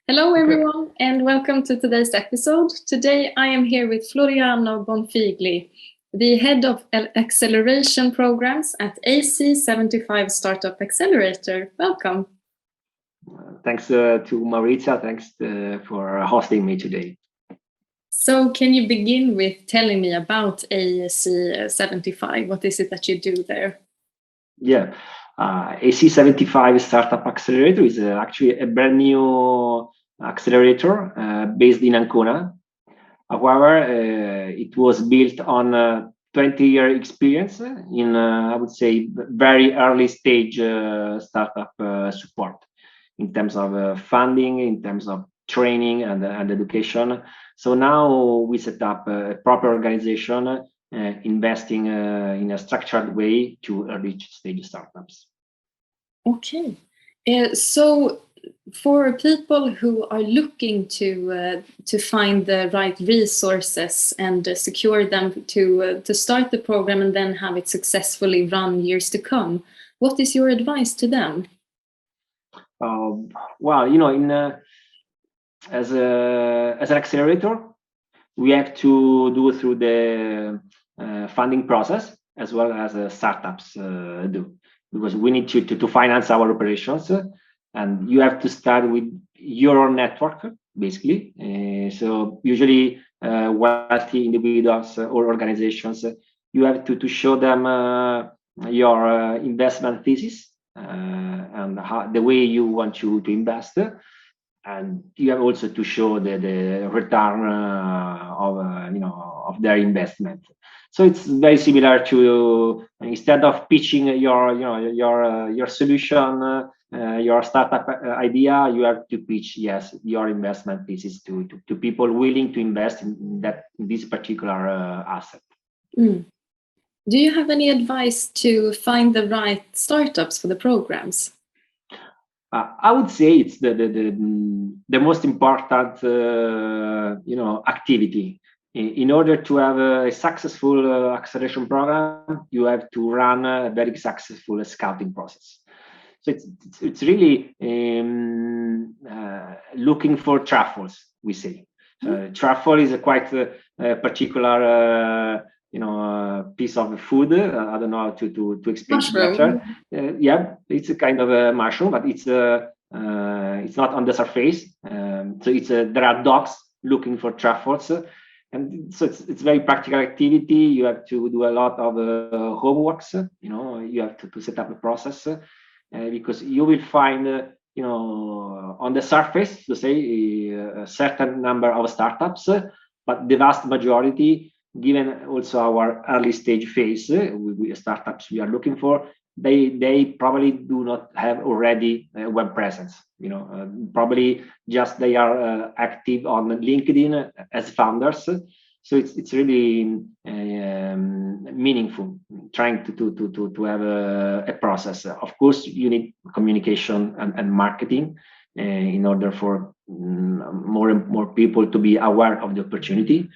Hello Okay. everyone and welcome to today's episode. Today I am here with Floriano Bonfigli, the head of acceleration programs at AC75 Startup Accelerator. Welcome. Thanks to Maritza. Thanks for hosting me today. So can you begin with telling me about AC75? What is it that you do there? Yeah, AC75 Startup Accelerator is actually a brand new accelerator based in Ancona. However, it was built on a 20-year experience in, I would say, very early stage startup support in terms of funding, in terms of training and education. So now we set up a proper organization investing in a structured way to early stage startups. Okay. So for people who are looking to find the right resources and secure them to start the program and then have it successfully run years to come, what is your advice to them? Well, as an accelerator, we have to do through the funding process as well as startups do, because we need to finance our operations, and you have to start with your network basically. So usually wealthy individuals or organizations, you have to show them your investment thesis and the way you want to invest, and you have also to show the return of their investment. So it's very similar to, instead of pitching your solution, your startup idea, you have to pitch your investment thesis to people willing to invest in this particular asset. Mm. Do you have any advice to find the right startups for the programs? I would say it's the most important activity. In order to have a successful acceleration program, you have to run a very successful scouting process. So it's really looking for truffles, we say. Truffle is a quite particular piece of food. I don't know how to explain it better. Yeah, it's a kind of a mushroom, but it's not on the surface. So there are dogs looking for truffles, and so it's very practical activity. You have to do a lot of homeworks. You have to set up a process because you will find on the surface, to say, a certain number of startups, but the vast majority, given also our early stage phase, startups we are looking for, they probably do not have already a web presence. Probably just they are active on LinkedIn as founders. So it's really meaningful trying to have a process. Of course, you need communication and marketing in order for more and more people to be aware of the opportunity.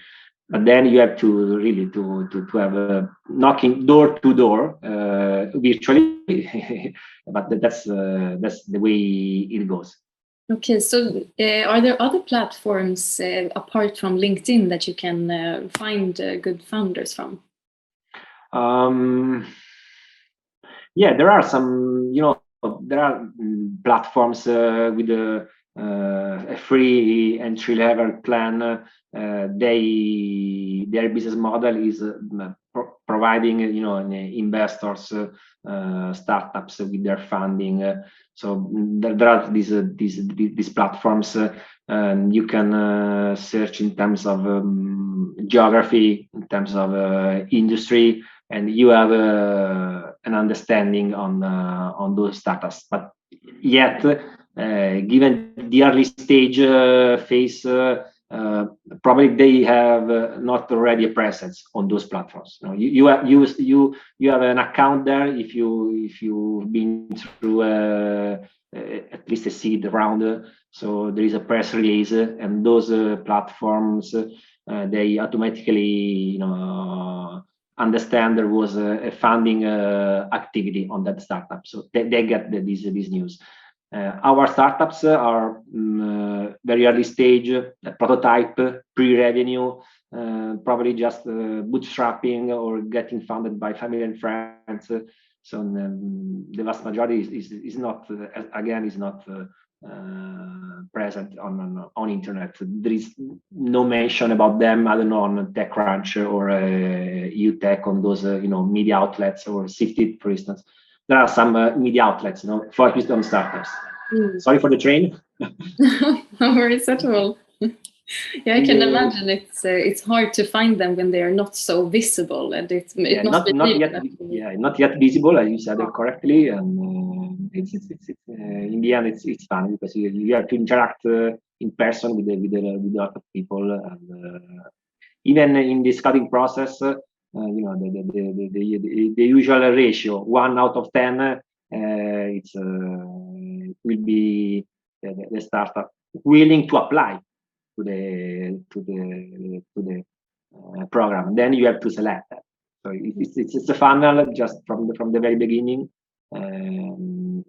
But then you have to really to have a knocking door to door virtually, but that's the way it goes. Okay, so are there other platforms apart from LinkedIn that you can find good founders from? Yeah, there are some, there are platforms with a free entry level plan. Their business model is providing, investors, startups with their funding. So there are these platforms. You can search in terms of geography, in terms of industry, and you have an understanding on those startups. But yet, given the early stage phase, probably they have not already a presence on those platforms. You have an account there if you've been through at least a seed round. So there is a press release, and those platforms they automatically understand there was a funding activity on that startup, so they get this news. Our startups are very early stage, prototype, pre-revenue, probably just bootstrapping or getting funded by family and friends. So the vast majority is not present on internet. There is no mention about them, I don't know, on TechCrunch or UTech, on those media outlets, or Sifted, for instance. There are some media outlets, focused on startups. Sorry for the train. No worries at all. Yeah, I can imagine it's hard to find them when they are not so visible, and it must be not yet visible, as you said correctly, and it's in the end it's fun because you have to interact in person with a lot of people, and even in the scouting process, the usual ratio 1 out of 10, it will be the startup willing to apply to the program. Then you have to select that. So it's a funnel just from the very beginning, and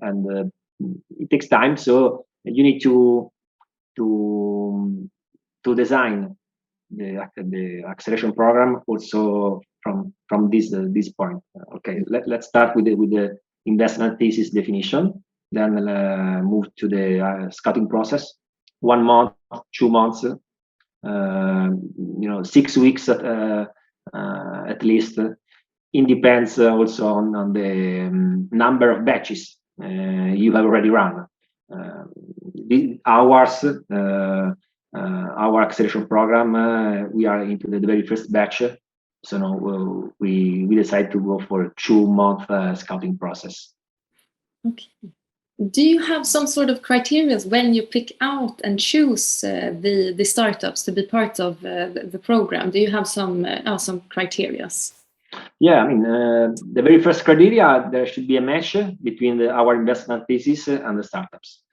it takes time. So you need to design the acceleration program also from this point. Okay, let's start with the investment thesis definition, then move to the scouting process. 1 month, 2 months, 6 weeks at least. It depends also on the number of batches you have already run. Our acceleration program, we are into the very first batch, so now we decide to go for a 2-month scouting process. Okay. Do you have some sort of criteria when you pick out and choose the startups to be part of the program? Do you have some criteria? Yeah, I mean, the very first criteria, there should be a match between our investment thesis and the startups,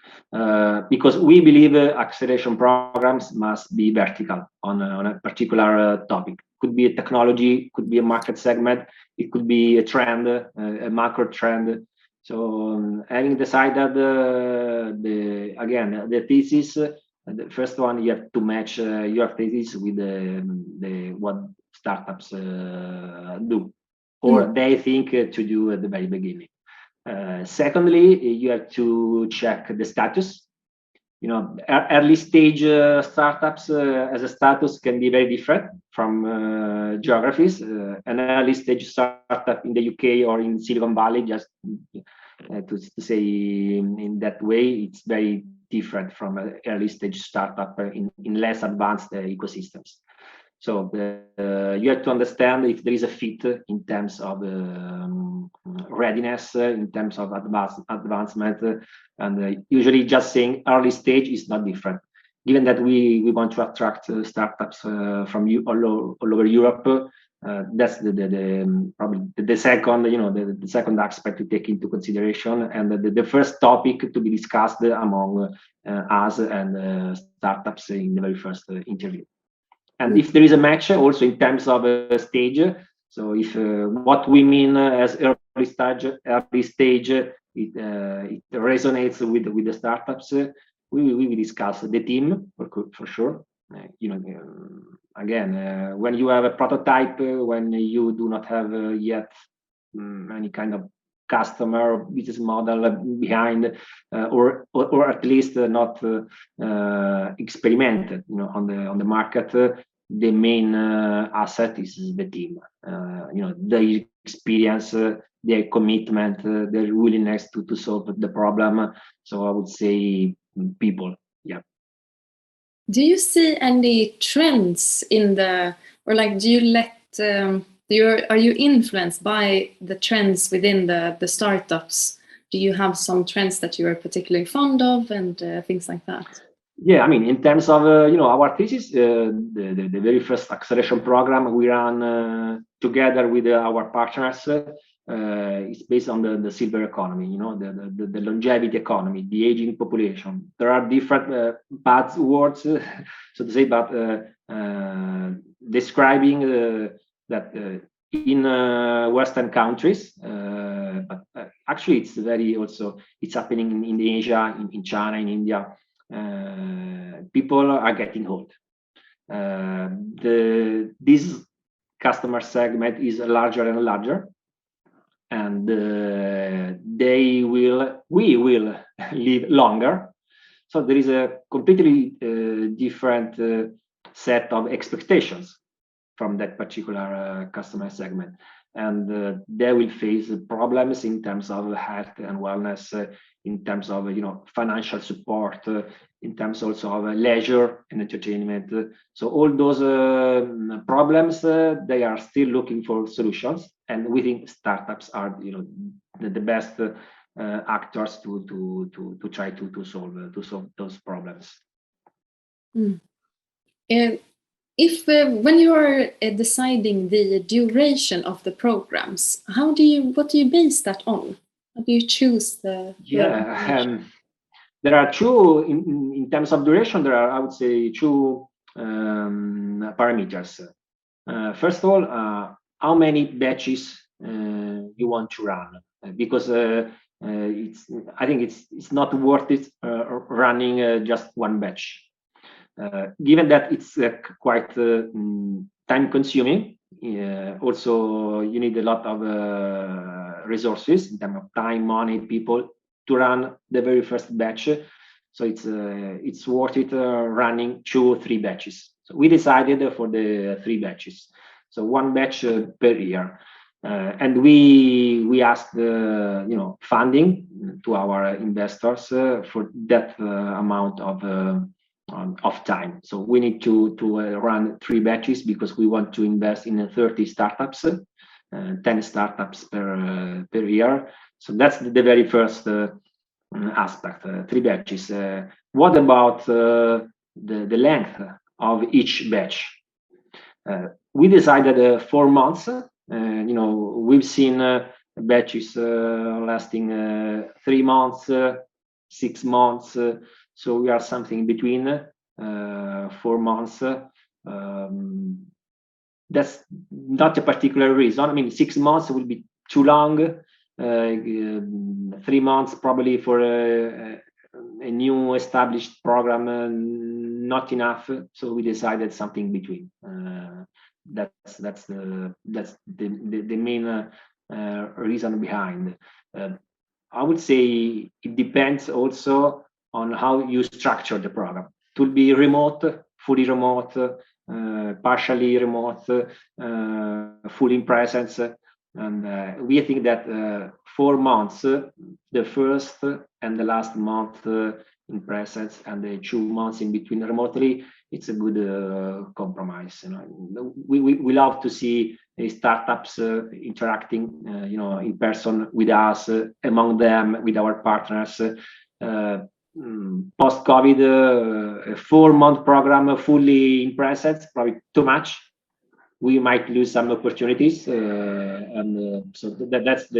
because we believe acceleration programs must be vertical on a particular topic. Could be a technology, could be a market segment, it could be a trend, a macro trend. So having decided the thesis, the first one, you have to match your thesis with what startups do, or they think to do at the very beginning. Secondly, you have to check the status. Early stage startups as a status can be very different from geographies. An early stage startup in the UK or in Silicon Valley, just to say in that way, it's very different from an early stage startup in less advanced ecosystems. So you have to understand if there is a fit in terms of readiness, in terms of advancement, and usually just saying early stage is not different. Given that we want to attract startups from all over Europe, that's probably the second, the second aspect to take into consideration, and the first topic to be discussed among us and startups in the very first interview. And if there is a match also in terms of stage, so if what we mean as early stage, it resonates with the startups, we will discuss the team for sure. Again, when you have a prototype, when you do not have yet any kind of customer business model behind, or at least not experimented, on the market, the main asset is the team. Their experience, their commitment, their willingness to solve the problem. So I would say people. Yeah. Do you see any trends do you let are you influenced by the trends within the startups? Do you have some trends that you are particularly fond of and things like that? Yeah, I mean, in terms of our thesis, the very first acceleration program we ran together with our partners is based on the silver economy, the longevity economy, the aging population. There are different buzzwords, so to say, but describing that in Western countries, but actually it's happening in Asia, in China, in India. people are getting old. This customer segment is larger and larger, and we will live longer. So there is a completely different set of expectations from that particular customer segment, and they will face problems in terms of health and wellness, in terms of financial support, in terms also of leisure and entertainment. So all those problems, they are still looking for solutions, and we think startups are the best actors to try to solve those problems. If when you are deciding the duration of the programs, what do you base that on? How do you choose the there are two in terms of duration. There are, I would say, two parameters. First of all, how many batches you want to run, because I think it's not worth it running just one batch. Given that it's quite time consuming, also you need a lot of resources in terms of time, money, people to run the very first batch. So it's worth it running 2 or 3 batches. So we decided for the 3 batches, so 1 batch per year, and we asked funding to our investors for that amount of time. So we need to run 3 batches because we want to invest in 30 startups, 10 startups per year. So that's the very first aspect, 3 batches. What about the length of each batch? We decided 4 months. We've seen batches lasting 3 months, 6 months. So we are something between 4 months. That's not a particular reason. I mean, 6 months will be too long. 3 months probably for a new established program, not enough. So we decided something between. That's the main reason behind. I would say it depends also on how you structure the program. It will be remote, fully remote, partially remote, fully in presence. And we think that 4 months, the first and the last month in presence, and the 2 months in between remotely, it's a good compromise. We love to see startups interacting, in person with us, among them, with our partners. Post-COVID, a 4-month program fully in presence, probably too much. We might lose some opportunities, so that's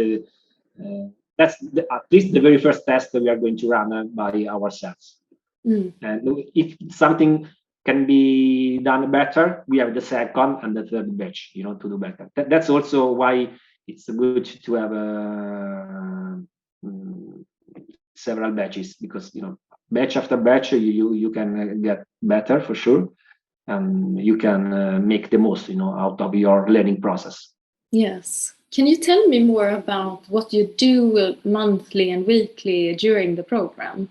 at least the very first test that we are going to run by ourselves. And if something can be done better, we have the second and the third batch, to do better. That's also why it's good to have several batches, because batch after batch you can get better for sure, and you can make the most out of your learning process. Yes. Can you tell me more about what you do monthly and weekly during the program?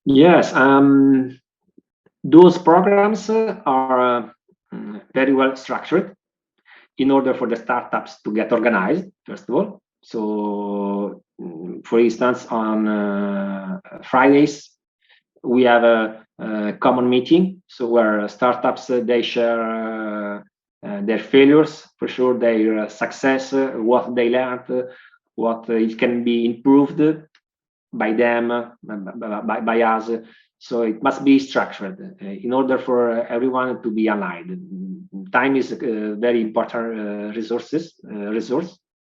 Yes, those programs are very well structured in order for the startups to get organized, first of all. So, for instance, on Fridays, we have a common meeting, so where startups they share their failures, for sure, their success, what they learned, what it can be improved by them, by us. So it must be structured in order for everyone to be aligned. Time is a very important resource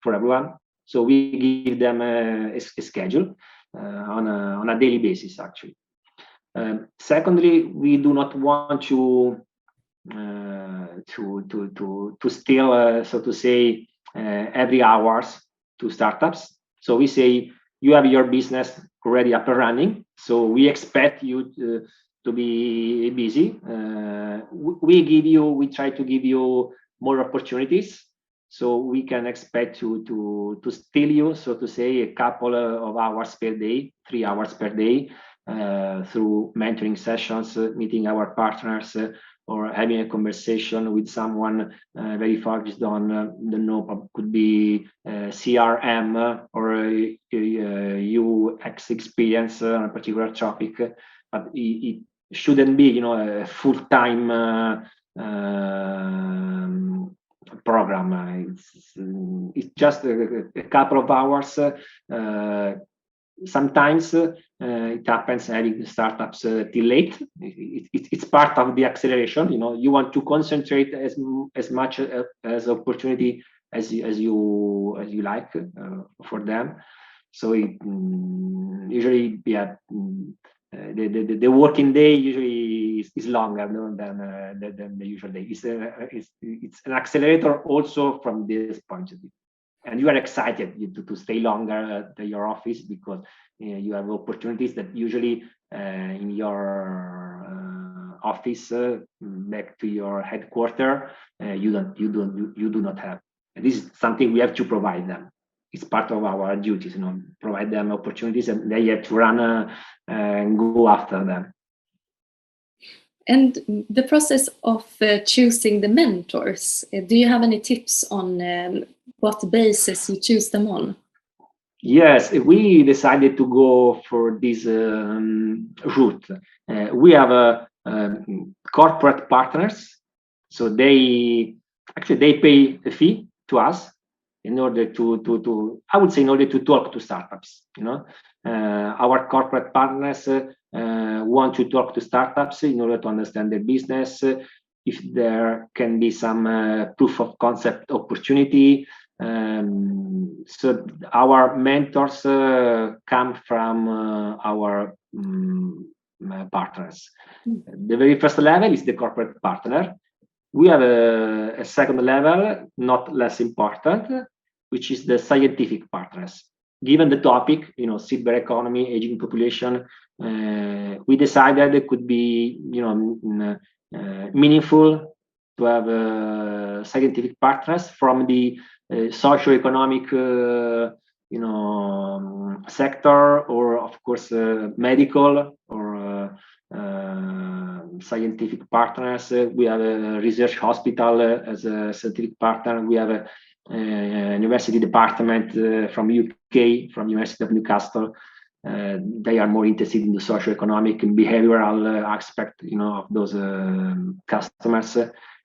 for everyone. So we give them a schedule on a daily basis, actually. Secondly, we do not want to steal, so to say, every hours to startups. So we say you have your business already up and running. So we expect you to be busy. We try to give you more opportunities, so we can expect to steal you, so to say, a couple of hours per day, 3 hours per day, through mentoring sessions, meeting our partners, or having a conversation with someone very focused on, could be CRM or UX experience on a particular topic, but it shouldn't be, a full-time program. It's just a couple of hours. Sometimes it happens having startups till late. It's part of the acceleration. You want to concentrate as much as opportunity as you like for them. So usually, yeah, the working day usually is longer than the usual day. It's an accelerator also from this point of view. And you are excited to stay longer at your office, because you have opportunities that usually in your office back to your headquarters you do not have. And this is something we have to provide them. It's part of our duties, provide them opportunities, and they have to run and go after them. And the process of choosing the mentors, do you have any tips on what basis you choose them on? Yes, we decided to go for this route. We have corporate partners, so they pay a fee to us in order to I would say, in order to talk to startups. Our corporate partners want to talk to startups in order to understand their business, if there can be some proof of concept opportunity. So our mentors come from our partners. The very first level is the corporate partner. We have a second level, not less important, which is the scientific partners. Given the topic, silver economy, aging population, we decided it could be, meaningful to have scientific partners from the socio-economic, sector, or of course medical or scientific partners. We have a research hospital as a scientific partner. We have a university department from UK, from University of Newcastle. They are more interested in the socio-economic and behavioral aspect, of those customers.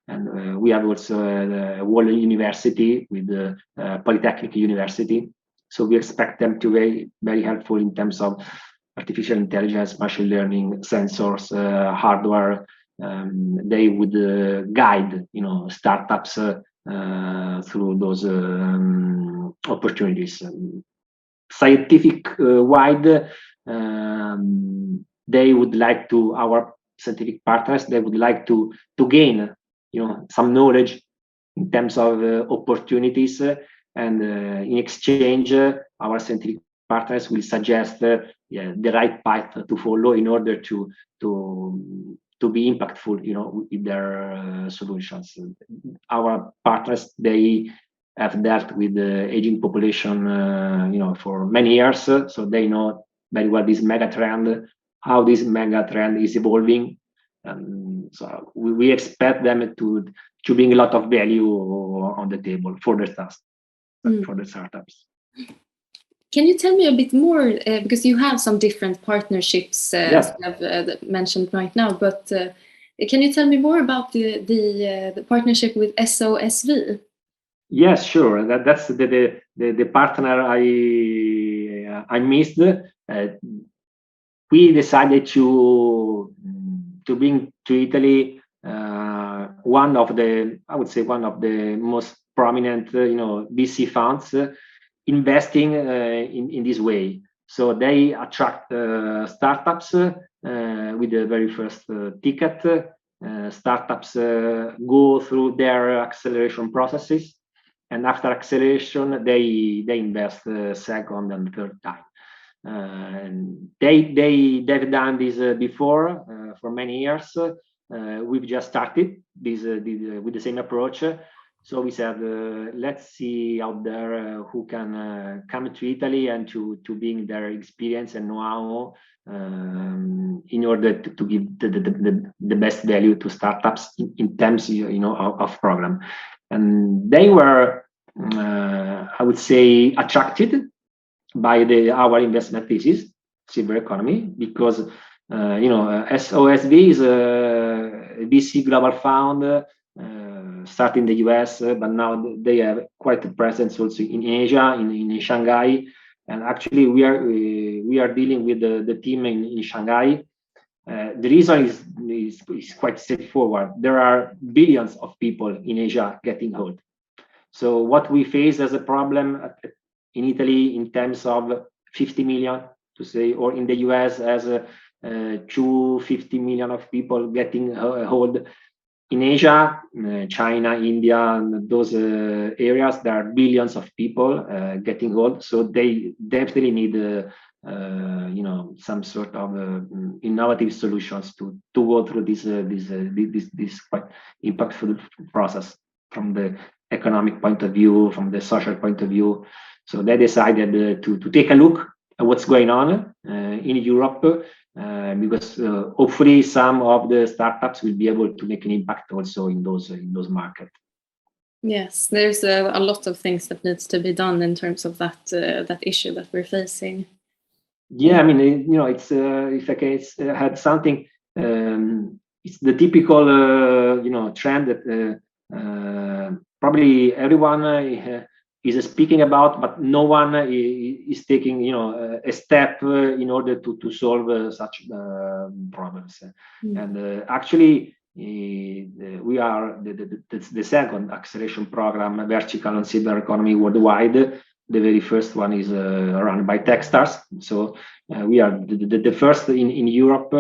And we have also a World University with the Polytechnic University. So we expect them to be very helpful in terms of artificial intelligence, machine learning, sensors, hardware. They would guide, startups through those opportunities. Scientific wide, they would like to, our scientific partners, they would like to gain, some knowledge in terms of opportunities, and in exchange, our scientific partners will suggest the right path to follow in order to be impactful, with their solutions. Our partners, they have dealt with the aging population, for many years, so they know very well this mega trend, how this mega trend is evolving. So we expect them to bring a lot of value on the table for the startups. Can you tell me a bit more, because you have some different partnerships, Yes. as you have mentioned right now, but can you tell me more about the partnership with SOSV? Yes, sure. That's the partner I missed. We decided to bring to Italy one of the most prominent, VC funds investing in this way. So they attract startups with the very first ticket. Startups go through their acceleration processes, and after acceleration, they invest second and third time. They've done this before for many years. We've just started this with the same approach. So we said, let's see out there who can come to Italy and to bring their experience and know-how in order to give the best value to startups in terms, of program. And they were, I would say, attracted by our investment thesis, silver economy, because SOSV is a VC global fund. Start in the US, but now they have quite a presence also in Asia, in Shanghai, and actually we are dealing with the team in Shanghai. The reason is quite straightforward. There are billions of people in Asia getting old. So what we face as a problem in Italy in terms of 50 million to say, or in the US as 250 million of people getting old. In Asia, China, India, and those areas, there are billions of people getting old. So they definitely need, some sort of innovative solutions to go through this quite impactful process from the economic point of view, from the social point of view. So they decided to take a look at what's going on in Europe. Because hopefully some of the startups will be able to make an impact also in those markets. Yes, there's a lot of things that needs to be done in terms of that issue that we're facing. Yeah, I mean, it's if I can add something, it's the typical trend that probably everyone is speaking about, but no one is taking a step in order to solve such problems. And actually we are the second acceleration program vertical on silver economy worldwide. The very first one is run by Techstars. So we are the first in Europe.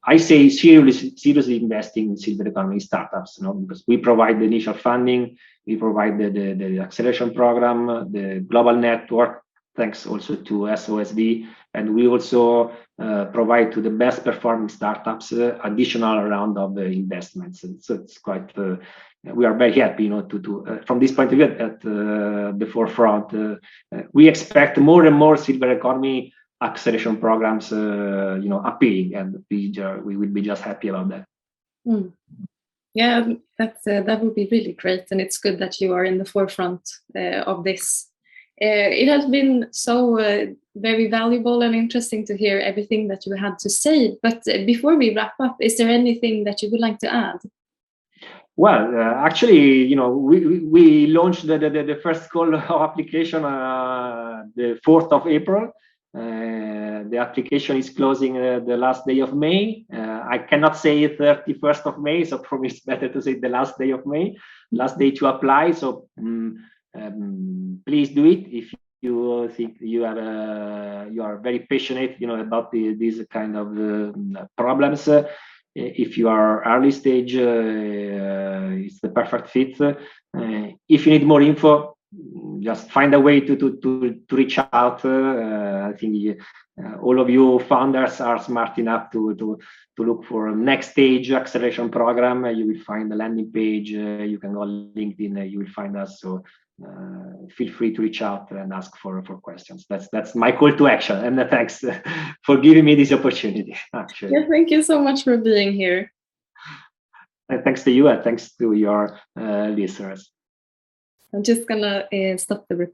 I say seriously investing in silver economy startups, because we provide the initial funding, we provide the acceleration program, the global network, thanks also to SOSV, and we also provide to the best performing startups additional round of investments. And so it's quite. We are very happy, to from this point of view at the forefront. We expect more and more silver economy acceleration programs, appearing, and we will be just happy about that. Yeah, that would be really great, and it's good that you are in the forefront of this. It has been so very valuable and interesting to hear everything that you had to say. But before we wrap up, is there anything that you would like to add? Well, actually, we launched the first call application the 4th of April. The application is closing the last day of May. I cannot say 31st of May, so probably it's better to say the last day of May, last day to apply. So please do it if you think you are very passionate, about these kind of problems. If you are early stage, it's the perfect fit. If you need more info, just find a way to reach out. I think all of you founders are smart enough to look for next stage acceleration program. You will find the landing page. You can go on LinkedIn. You will find us. So feel free to reach out and ask for questions. That's my call to action. And thanks for giving me this opportunity. Actually, yeah, thank you so much for being here. And thanks to you, and thanks to your listeners. I'm just gonna stop the recording.